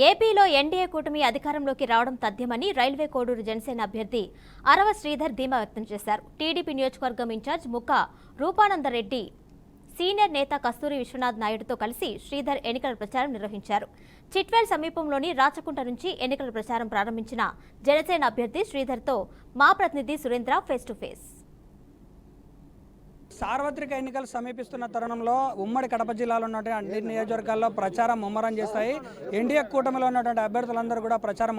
ఏపీలో ఎన్డీఏ కూటమి అధికారంలోకి రావడం తథ్యమని రైల్వే కోడూరు జనసేన అభ్యర్థి అరవ శ్రీధర్ ధీమా వ్యక్తం చేశారు. టీడీపీ నియోజకవర్గం ఇన్ఛార్జ్ ముక్క రూపానందరెడ్డి సీనియర్ నేత కస్తూరి విశ్వనాథ్ నాయుడుతో కలిసి శ్రీధర్ ఎన్నికల ప్రచారం నిర్వహించారు. చిట్వేల్ సమీపంలోని రాచకుంట నుంచి ఎన్నికల ప్రచారం ప్రారంభించిన జనసేన అభ్యర్థి శ్రీధర్తో మా ప్రతినిధి సురేంద్ర ఫేస్ టు ఫేస్. సార్వత్రిక ఎన్నికలు సమీపిస్తున్న తరుణంలో ఉమ్మడి కడప జిల్లాలో ఉన్నటువంటి అన్ని నియోజకవర్గాల్లో ప్రచారం ముమ్మరం చేస్తాయి. ఎన్డీఏ కూటమిలో ఉన్నటువంటి అభ్యర్థులందరూ కూడా ప్రచారం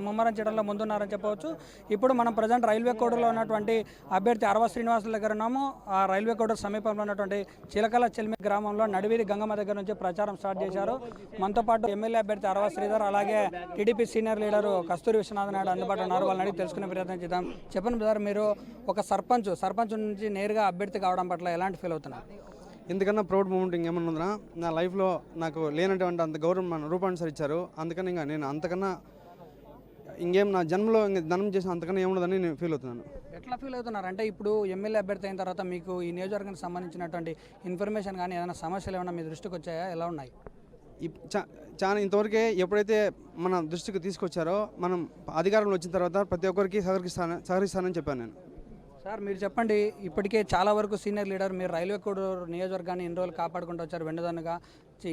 ముమ్మరం చేయడంలో ముందున్నారని చెప్పవచ్చు. ఇప్పుడు మనం ప్రజెంట్ రైల్వే కోడూరులో ఉన్నటువంటి అభ్యర్థి అరవ శ్రీనివాసుల దగ్గర ఉన్నాము. ఆ రైల్వే కోడూరు సమీపంలో ఉన్నటువంటి చిలకల చెల్మి గ్రామంలో నడివీరి గంగమ్మ దగ్గర నుంచి ప్రచారం స్టార్ట్ చేశారు. మనతో పాటు ఎమ్మెల్యే అభ్యర్థి అరవ శ్రీధర్, అలాగే టీడీపీ సీనియర్ లీడరు కస్తూరి విశ్వనాథ్ నాయుడు అందుబాటులో ఉన్నారు. వాళ్ళని అడిగి తెలుసుకునే ప్రయత్నం చేద్దాం. చెప్పండి సార్, మీరు ఒక సర్పంచ్ నుంచి నేరుగా అభ్యర్థి కావడం పట్ల ఎలాంటి ఫీల్ అవుతున్నారు? ఎందుకన్నా ప్రౌడ్ మూమెంట్ ఇంకేమన్నా ఉందా? నా లైఫ్లో నాకు లేనటువంటి అంత గౌరవం మన రూపాన్ని సార్ ఇచ్చారు. అందుకని ఇంకా నేను అంతకన్నా ఇంకేం నా జన్మలో ఇంకా ధనం చేసిన అంతకన్నా ఏముండదని నేను ఫీల్ అవుతున్నాను. ఎట్లా ఫీల్ అవుతున్నారు అంటే ఇప్పుడు ఎమ్మెల్యే అభ్యర్థి అయిన తర్వాత మీకు ఈ నియోజకవర్గానికి సంబంధించినటువంటి ఇన్ఫర్మేషన్ కానీ ఏదైనా సమస్యలు ఏమైనా మీ దృష్టికి వచ్చాయా? ఎలా ఉన్నాయి? చాలా ఇంతవరకే ఎప్పుడైతే మన దృష్టికి తీసుకొచ్చారో మనం అధికారంలో వచ్చిన తర్వాత ప్రతి ఒక్కరికి సహకరిస్తానని చెప్పాను నేను. సార్ మీరు చెప్పండి, ఇప్పటికే చాలా వరకు సీనియర్ లీడర్ మీరు రైల్వే కోడూరు నియోజకవర్గాన్ని ఎన్ని రోజులు కాపాడుకుంటూ వచ్చారు వెండుదన్నుగా.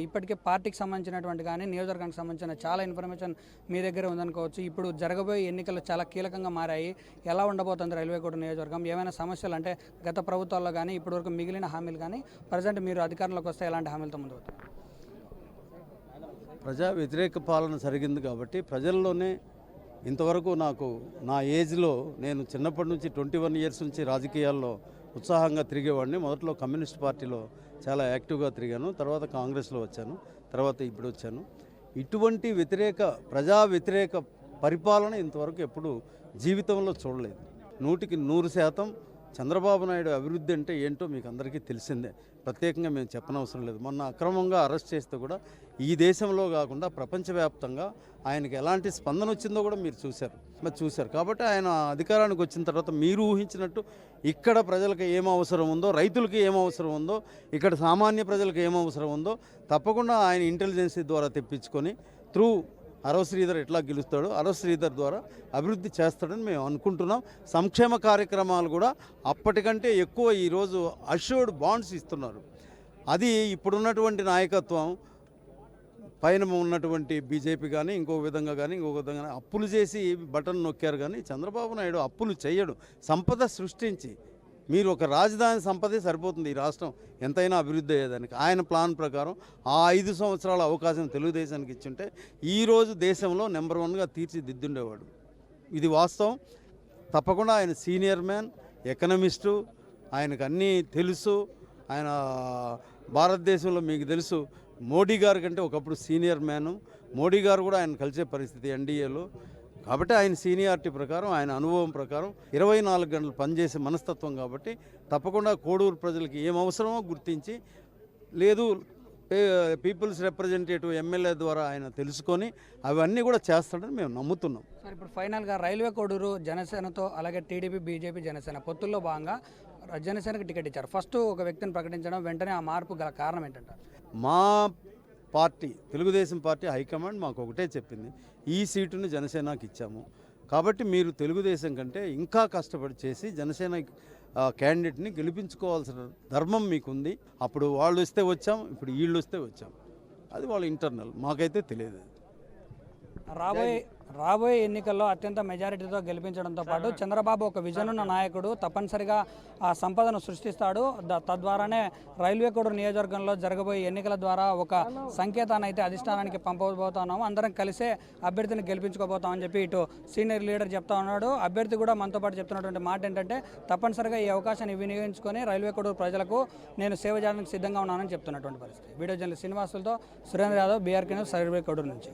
ఇప్పటికే పార్టీకి సంబంధించినటువంటి కానీ నియోజకవర్గానికి సంబంధించిన చాలా ఇన్ఫర్మేషన్ మీ దగ్గర ఉందనుకోవచ్చు. ఇప్పుడు జరగబోయే ఎన్నికలు చాలా కీలకంగా మారాయి. ఎలా ఉండబోతుంది రైల్వే కోడూరు నియోజకవర్గం? ఏమైనా సమస్యలు అంటే గత ప్రభుత్వాల్లో కానీ ఇప్పటివరకు మిగిలిన హామీలు కానీ ప్రజెంట్ మీరు అధికారంలోకి వస్తే ఎలాంటి హామీలతో ముందు? ప్రజా వ్యతిరేక పాలన జరిగింది కాబట్టి ప్రజల్లోనే ఇంతవరకు నాకు నా ఏజ్లో నేను చిన్నప్పటి నుంచి 21 ఇయర్స్ నుంచి రాజకీయాల్లో ఉత్సాహంగా తిరిగేవాడిని. మొదట్లో కమ్యూనిస్ట్ పార్టీలో చాలా యాక్టివ్గా తిరిగాను, తర్వాత కాంగ్రెస్లో వచ్చాను, తర్వాత ఇప్పుడు వచ్చాను. ఇటువంటి ప్రజా వ్యతిరేక పరిపాలన ఇంతవరకు ఎప్పుడు జీవితంలో చూడలేదు. 100కి 100% చంద్రబాబు నాయుడు అభివృద్ధి అంటే ఏంటో మీకు అందరికీ తెలిసిందే, ప్రత్యేకంగా మేము చెప్పనవసరం లేదు. మొన్న అక్రమంగా అరెస్ట్ చేస్తే కూడా ఈ దేశంలో కాకుండా ప్రపంచవ్యాప్తంగా ఆయనకి ఎలాంటి స్పందన వచ్చిందో కూడా మీరు చూశారు. కాబట్టి ఆయన అధికారానికి వచ్చిన తర్వాత మీరు ఊహించినట్టు ఇక్కడ ప్రజలకు ఏం అవసరం ఉందో, రైతులకి ఏం అవసరం ఉందో, ఇక్కడ సామాన్య ప్రజలకు ఏం అవసరం ఉందో తప్పకుండా ఆయన ఇంటెలిజెన్సీ ద్వారా తెప్పించుకొని త్రూ అరవ శ్రీధర్ ఎట్లా గెలుస్తాడో అరవ శ్రీధర్ ద్వారా అభివృద్ధి చేస్తాడని మేము అనుకుంటున్నాం. సంక్షేమ కార్యక్రమాలు కూడా అప్పటికంటే ఎక్కువ ఈరోజు అష్యూర్డ్ బాండ్స్ ఇస్తున్నారు. అది ఇప్పుడున్నటువంటి నాయకత్వం పైన ఉన్నటువంటి బీజేపీ కానీ ఇంకొక విధంగా అప్పులు చేసి బటన్ నొక్కారు. కానీ చంద్రబాబు నాయుడు అప్పులు చేయడు, సంపద సృష్టించి మీరు ఒక రాజధాని సంపదే సరిపోతుంది ఈ రాష్ట్రం ఎంతైనా అభివృద్ధి అయ్యేదానికి. ఆయన ప్లాన్ ప్రకారం ఆ 5 సంవత్సరాల అవకాశం తెలుగుదేశానికి ఇచ్చుంటే ఈరోజు దేశంలో నెంబర్ 1గా తీర్చిదిద్దుండేవాడు. ఇది వాస్తవం. తప్పకుండా ఆయన సీనియర్ మ్యాన్, ఎకనమిస్టు, ఆయనకు అన్నీ తెలుసు. ఆయన భారతదేశంలో మీకు తెలుసు మోడీ గారి కంటే ఒకప్పుడు సీనియర్ మ్యాను. మోడీ గారు కూడా ఆయన కలిసే పరిస్థితి ఎన్డీఏలో. కాబట్టి ఆయన సీనియారిటీ ప్రకారం, ఆయన అనుభవం ప్రకారం 24 గంటలు పనిచేసే మనస్తత్వం కాబట్టి తప్పకుండా కోడూరు ప్రజలకి ఏం అవసరమో గుర్తించి, లేదు పీపుల్స్ రిప్రజెంటేటివ్ ఎమ్మెల్యే ద్వారా ఆయన తెలుసుకొని అవన్నీ కూడా చేస్తాడని మేము నమ్ముతున్నాం. సార్ ఇప్పుడు ఫైనల్గా రైల్వే కోడూరు జనసేనతో అలాగే టీడీపీ, బీజేపీ, జనసేన పొత్తుల్లో భాగంగా జనసేనకు టికెట్ ఇచ్చారు. ఫస్ట్ ఒక వ్యక్తిని ప్రకటించడం, వెంటనే ఆ మార్పు గల కారణం ఏంటంటారు? మా పార్టీ తెలుగుదేశం పార్టీ హైకమాండ్ మాకు ఒకటే చెప్పింది, ఈ సీటును జనసేనకి ఇచ్చాము కాబట్టి మీరు తెలుగుదేశం కంటే ఇంకా కష్టపడి చేసి జనసేన క్యాండిడేట్ని గెలిపించుకోవాల్సిన ధర్మం మీకుంది. అప్పుడు వాళ్ళు వస్తే వచ్చాం, ఇప్పుడు వీళ్ళు వస్తే వచ్చాం. అది వాళ్ళ ఇంటర్నల్, మాకైతే తెలియదు. రాబోయే ఎన్నికల్లో అత్యంత మెజారిటీతో గెలిపించడంతో పాటు చంద్రబాబు ఒక విజన్ ఉన్న నాయకుడు, తప్పనిసరిగా ఆ సంపదను సృష్టిస్తాడు. తద్వారానే రైల్వే కోడూరు నియోజకవర్గంలో జరగబోయే ఎన్నికల ద్వారా ఒక సంకేతాన్ని అయితే అధిష్టానానికి పంపబోతున్నాము. అందరం కలిసే అభ్యర్థిని గెలిపించుకోబోతామని చెప్పి ఇటు సీనియర్ లీడర్ చెప్తా ఉన్నాడు. అభ్యర్థి కూడా మనతో పాటు చెప్తున్నటువంటి మాట ఏంటంటే తప్పనిసరిగా ఈ అవకాశాన్ని వినియోగించుకొని రైల్వే కోడూరు ప్రజలకు నేను సేవ చేయడానికి సిద్ధంగా ఉన్నానని చెప్తున్నటువంటి పరిస్థితి. వీడియో జర్నలిస్ట్ శ్రీనివాసులతో సురేంద్ర యాదవ్, బీఆర్కే న్యూస్, రైల్వే కోడూరు నుంచి.